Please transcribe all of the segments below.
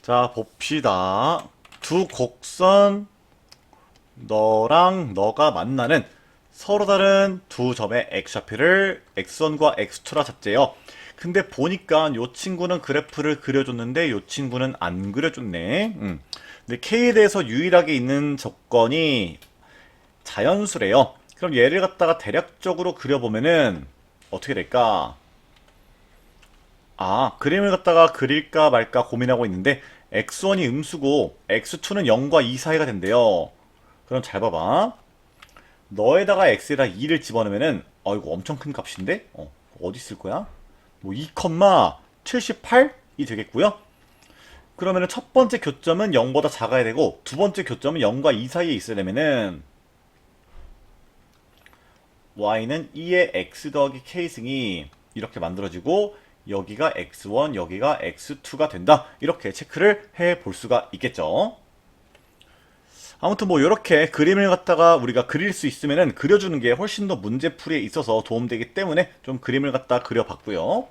자, 봅시다. 두 곡선, 너랑 너가 만나는 서로 다른 두 점의 x좌표를 x1과 x2라 쳤제요. 근데 보니까 요 친구는 그래프를 그려줬는데 요 친구는 안 그려줬네. 근데 k에 대해서 유일하게 있는 조건이 자연수래요. 그럼 얘를 갖다가 대략적으로 그려보면은 어떻게 될까? 그림을 갖다가 그릴까 말까 고민하고 있는데 x1이 음수고 x2는 0과 2 사이가 된대요. 그럼 잘 봐봐. 너에다가 x에다 2를 집어넣으면은 이거 엄청 큰 값인데? 어디 있을 거야? 뭐 2,78이 되겠고요. 그러면은 첫 번째 교점은 0보다 작아야 되고 두 번째 교점은 0과 2 사이에 있어야 되면은 y는 2의 x 더하기 k승이 이렇게 만들어지고 여기가 x1, 여기가 x2가 된다. 이렇게 체크를 해 볼 수가 있겠죠. 아무튼 뭐 이렇게 그림을 갖다가 우리가 그릴 수 있으면은 그려주는 게 훨씬 더 문제풀이에 있어서 도움되기 때문에 좀 그림을 갖다 그려봤고요.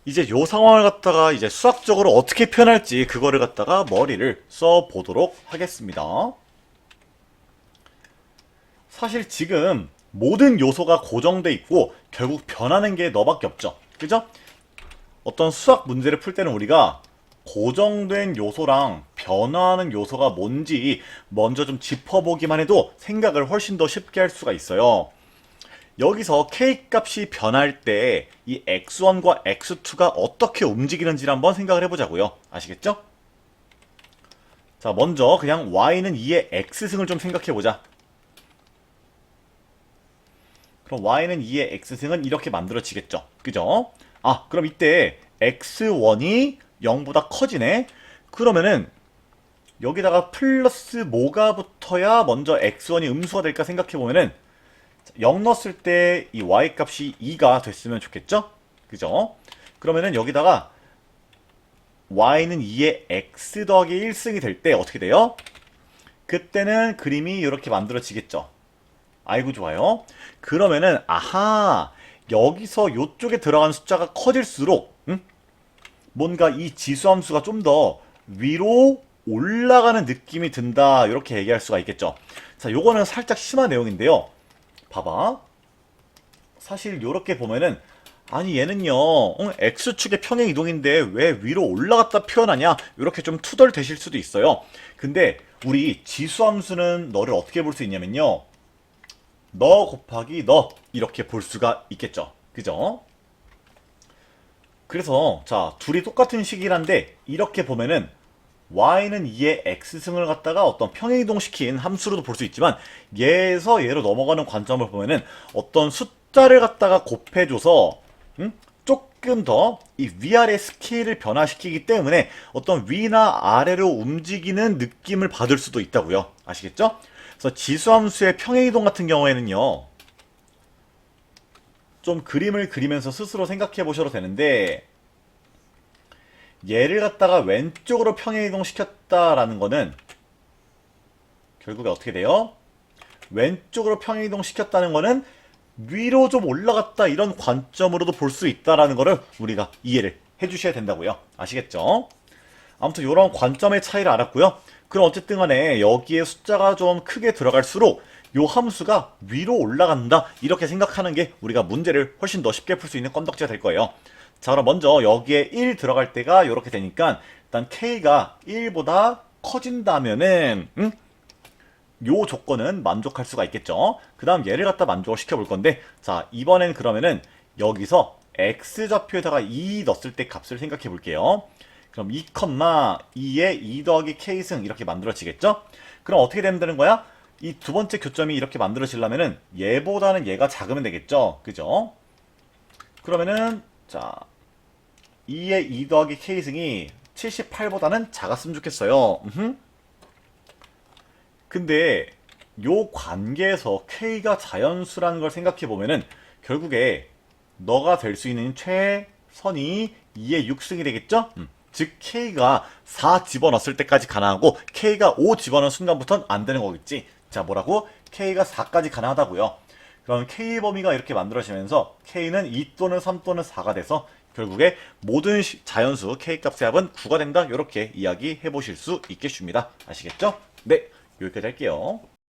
이제 요 상황을 갖다가 이제 수학적으로 어떻게 표현할지 그거를 갖다가 머리를 써보도록 하겠습니다. 사실 지금 모든 요소가 고정돼 있고 결국 변하는 게 너밖에 없죠. 그죠? 어떤 수학 문제를 풀 때는 우리가 고정된 요소랑 변화하는 요소가 뭔지 먼저 좀 짚어보기만 해도 생각을 훨씬 더 쉽게 할 수가 있어요. 여기서 k 값이 변할 때 이 x1과 x2가 어떻게 움직이는지를 한번 생각을 해보자고요. 아시겠죠? 자, 먼저 그냥 y는 2의 x승을 좀 생각해보자. 그럼 y는 2의 x승은 이렇게 만들어지겠죠. 그죠? 그럼 이때 x1이 0보다 커지네. 그러면은 여기다가 플러스 뭐가 붙어야 먼저 x1이 음수가 될까 생각해보면은 0 넣었을 때 이 y 값이 2가 됐으면 좋겠죠? 그죠? 그러면은 여기다가 y는 2의 x 더하기 1승이 될 때 어떻게 돼요? 그때는 그림이 이렇게 만들어지겠죠. 아이고 좋아요. 그러면은 여기서 요쪽에 들어간 숫자가 커질수록 뭔가 이 지수함수가 좀 더 위로 올라가는 느낌이 든다 이렇게 얘기할 수가 있겠죠. 자, 요거는 살짝 심한 내용인데요. 봐봐. 사실 요렇게 보면은 얘는요 x축의 평행이동인데 왜 위로 올라갔다 표현하냐 이렇게 좀 투덜대실 수도 있어요. 근데 우리 지수함수는 너를 어떻게 볼 수 있냐면요, 너 곱하기 너 이렇게 볼 수가 있겠죠. 그죠? 그래서 자, 둘이 똑같은 식이란데 이렇게 보면은 y는 2의 x승을 갖다가 어떤 평행이동시킨 함수로도 볼 수 있지만 얘에서 얘로 넘어가는 관점을 보면은 어떤 숫자를 갖다가 곱해줘서 조금 더 이 위아래 스케일을 변화시키기 때문에 어떤 위나 아래로 움직이는 느낌을 받을 수도 있다고요. 아시겠죠? 그래서 지수함수의 평행이동 같은 경우에는요, 좀 그림을 그리면서 스스로 생각해 보셔도 되는데, 얘를 갖다가 왼쪽으로 평행이동 시켰다라는 거는 결국에 어떻게 돼요? 왼쪽으로 평행이동 시켰다는 거는 위로 좀 올라갔다 이런 관점으로도 볼 수 있다라는 거를 우리가 이해를 해주셔야 된다고요. 아시겠죠? 아무튼 이런 관점의 차이를 알았고요. 그럼 어쨌든 간에 여기에 숫자가 좀 크게 들어갈수록 요 함수가 위로 올라간다 이렇게 생각하는 게 우리가 문제를 훨씬 더 쉽게 풀 수 있는 건덕지가 될 거예요. 자, 그럼 먼저 여기에 1 들어갈 때가 이렇게 되니까 일단 k가 1보다 커진다면은 요 조건은 만족할 수가 있겠죠. 그 다음 얘를 갖다 만족을 시켜볼 건데, 자, 이번엔 그러면은 여기서 x좌표에다가 2 넣었을 때 값을 생각해 볼게요. 그럼 2,2에 2 더하기 k승 이렇게 만들어지겠죠? 그럼 어떻게 되는 거야? 이 두 번째 교점이 이렇게 만들어지려면은 얘보다는 얘가 작으면 되겠죠? 그죠? 그러면은 자, 2의 2 더하기 k승이 78보다는 작았으면 좋겠어요. 근데 요 관계에서 k가 자연수라는 걸 생각해 보면은 결국에 너가 될 수 있는 최선이 2의 6승이 되겠죠? 즉 k가 4 집어넣었을 때까지 가능하고 k가 5 집어넣은 순간부터는 안 되는 거겠지. 자, 뭐라고? k가 4까지 가능하다고요. 그럼 k 범위가 이렇게 만들어지면서 k는 2 또는 3 또는 4가 돼서 결국에 모든 자연수 K값의 합은 9가 된다. 이렇게 이야기해 보실 수 있겠습니다. 아시겠죠? 네, 여기까지 할게요.